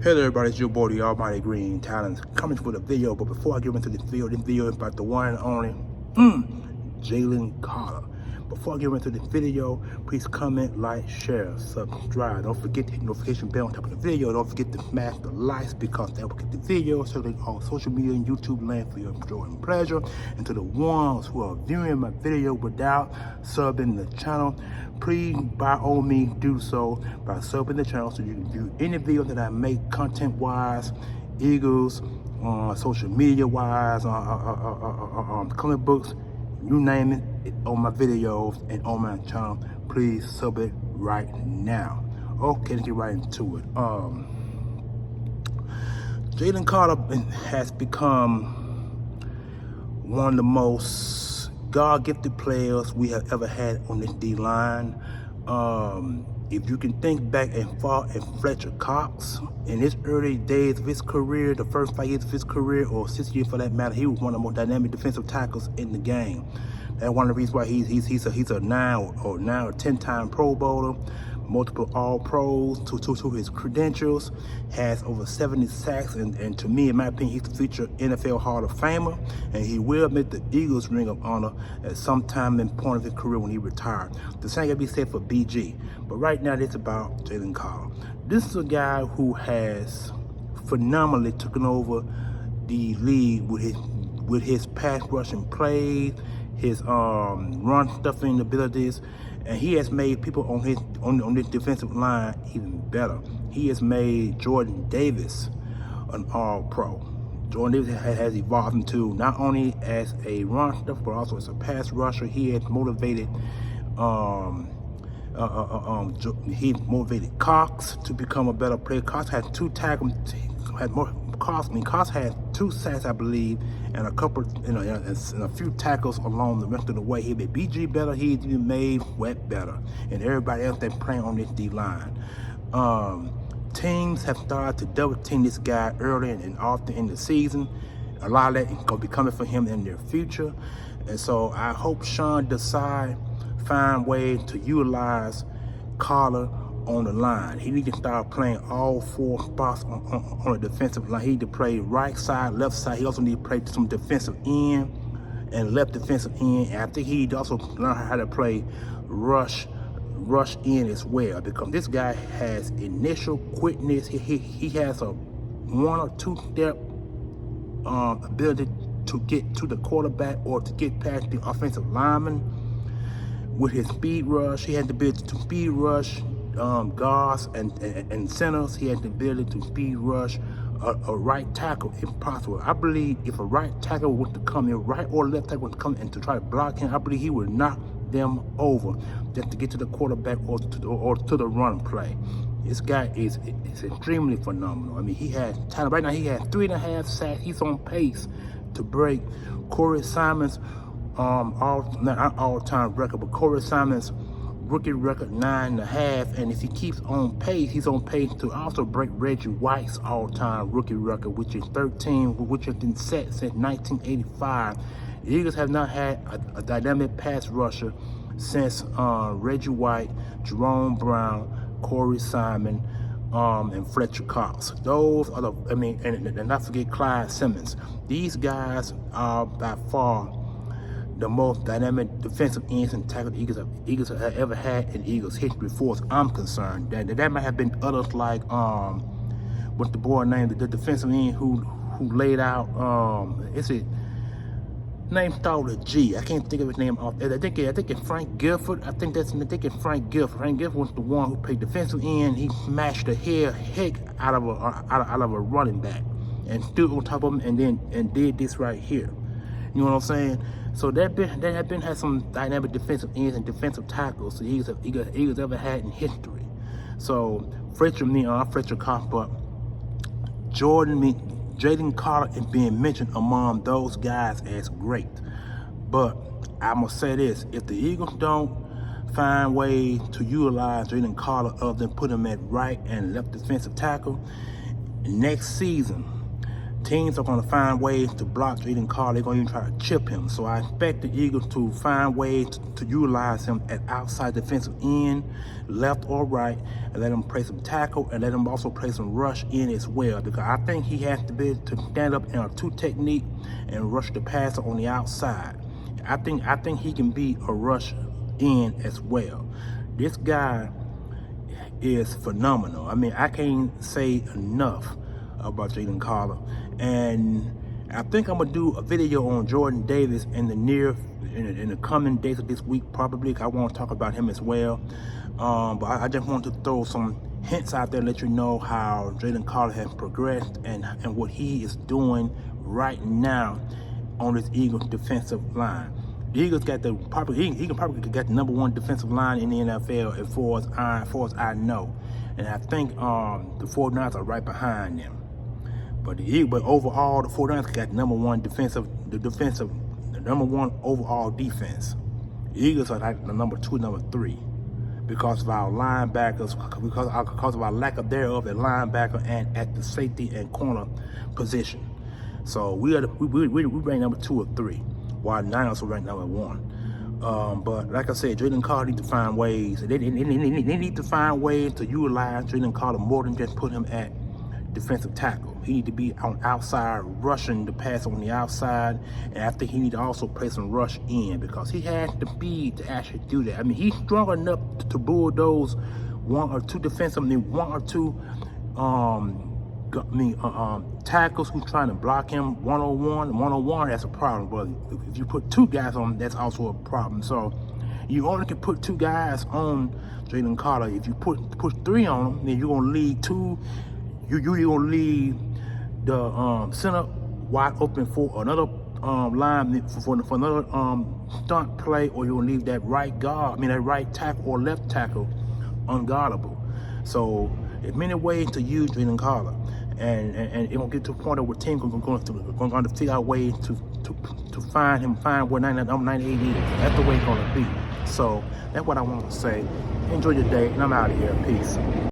Hey there everybody, it's your boy, the Almighty Green Talents, coming with a video. But before I get into this video is about the one and only Jalen Carter. Before I get into this video, please comment, like, share, subscribe. Don't forget to hit the notification bell on top of the video. Don't forget to smash the likes because that will get the video circulating on social media and YouTube land for your joy and pleasure. And to the ones who are viewing my video without subbing the channel, please by all means do so by subbing the channel so you can view any video that I make content wise, Eagles, social media wise, comic books, you name it, on my videos and on my channel. Please sub it right now. Okay, let's get right into it. Jalen Carter has become one of the most God-gifted players we have ever had on this D-line. If you can think back and Fletcher Cox, in his early days of his career, the first 5 years of his career, or 6 years for that matter, he was one of the most dynamic defensive tackles in the game. That's one of the reasons why he's a 9 or 10-time Pro Bowler, multiple All-Pros to his credentials, has over 70 sacks, and to me, in my opinion, he's the future NFL Hall of Famer, and he will make the Eagles Ring of Honor at some time in point of his career when he retired. The same can be said for BG, but right now it's about Jalen Carter. This is a guy who has phenomenally taken over the league with his pass rushing plays, his run stuffing abilities, and he has made people on this defensive line even better. He has made Jordan Davis an All-Pro. Jordan Davis has evolved into not only as a run stuffer but also as a pass rusher. He has motivated Cox to become a better player. Cox had 2 tackles, Cox had 2 sacks, I believe, and a couple, and a few tackles along the rest of the way. He made BG better. He even made Wet better, and everybody else that's playing on this D line. Teams have started to double team this guy early and often in the season. A lot of that is gonna be coming for him in their future, and so I hope Sean Desai find ways to utilize Carter on the line. He needs to start playing all 4 spots on the defensive line. He need to play right side, left side. He also need to play some defensive end and left defensive end. And I think he need to also learn how to play rush in as well, because this guy has initial quickness. He has a 1 or 2 step ability to get to the quarterback or to get past the offensive lineman. With his speed rush, he had the ability to speed rush guards and centers. He had the ability to speed rush a right tackle if possible. I believe if a right tackle was to come in, right or left tackle was to come in to try to block him, I believe he would knock them over just to get to the quarterback or to the run play. This guy is extremely phenomenal. I mean, he has talent. Right now, he has 3.5 sacks. He's on pace to break Corey Simon's not all-time record, but Corey Simon's rookie record 9.5, and if he keeps on pace, he's on pace to also break Reggie White's all-time rookie record, which is 13, which has been set since 1985. The Eagles have not had a dynamic pass rusher since Reggie White, Jerome Brown, Corey Simon, and Fletcher Cox. Those are the, and not forget Clyde Simmons. These guys are by far the most dynamic defensive ends and tackle the Eagles have ever had in Eagles history, as far as I'm concerned. That might have been others like what's the boy named, the defensive end who laid out is it name started with a G. I can't think of his name off. I think it's Frank Gifford. I think it's Frank Gifford. Frank Gifford was the one who played defensive end. He smashed the heck out of a running back and stood on top of him and did this right here. You know what I'm saying? So that have been had some dynamic defensive ends and defensive tackles the Eagles ever had in history. So Fletcher Cox, but Jalen Carter is being mentioned among those guys as great. But I must say this: if the Eagles don't find ways to utilize Jalen Carter other than put him at right and left defensive tackle, next season teams are going to find ways to block Jalen Carter. They're going to even try to chip him. So I expect the Eagles to find ways to utilize him at outside defensive end, left or right, and let him play some tackle and let him also play some rush in as well. Because I think he has to be able to stand up in a two technique and rush the passer on the outside. I think he can be a rush in as well. This guy is phenomenal. I mean, I can't say enough about Jalen Carter, and I think I'm gonna do a video on Jordan Davis in the coming days of this week, probably. I want to talk about him as well, but I just want to throw some hints out there, let you know how Jalen Carter has progressed and what he is doing right now on this Eagles defensive line. The Eagles got he can probably get the '1 defensive line in the NFL as far as I know, and I think the 49ers are right behind them. But overall, the 49ers got the #1 overall defense. The Eagles are like the #2, #3 because of our linebackers, because of our lack of thereof at linebacker and at the safety and corner position. So we rank #2 or 3. While the Niners are ranked #1. But like I said, Jalen Carter needs to find ways. They need to find ways to utilize Jalen Carter more than just put him at defensive tackle. He needs to be on outside, rushing the pass on the outside. And I think he needs to also play some rush in because he has the speed to actually do that. I mean, he's strong enough to bulldoze one or two tackles who's trying to block him one-on-one, that's a problem. But if you put two guys on him, that's also a problem. So you only can put two guys on Jalen Carter. If you push three on him, then you're gonna leave two. You're gonna leave the center wide open for another line for another stunt play, or you're gonna leave that right tackle or left tackle unguardable. So there's many ways to use Jalen Carter, and it won't get to a point where teams are going to figure out ways to find where number 98 is. That's the way it's going to be. So that's what I want to say. Enjoy your day, and I'm out of here. Peace.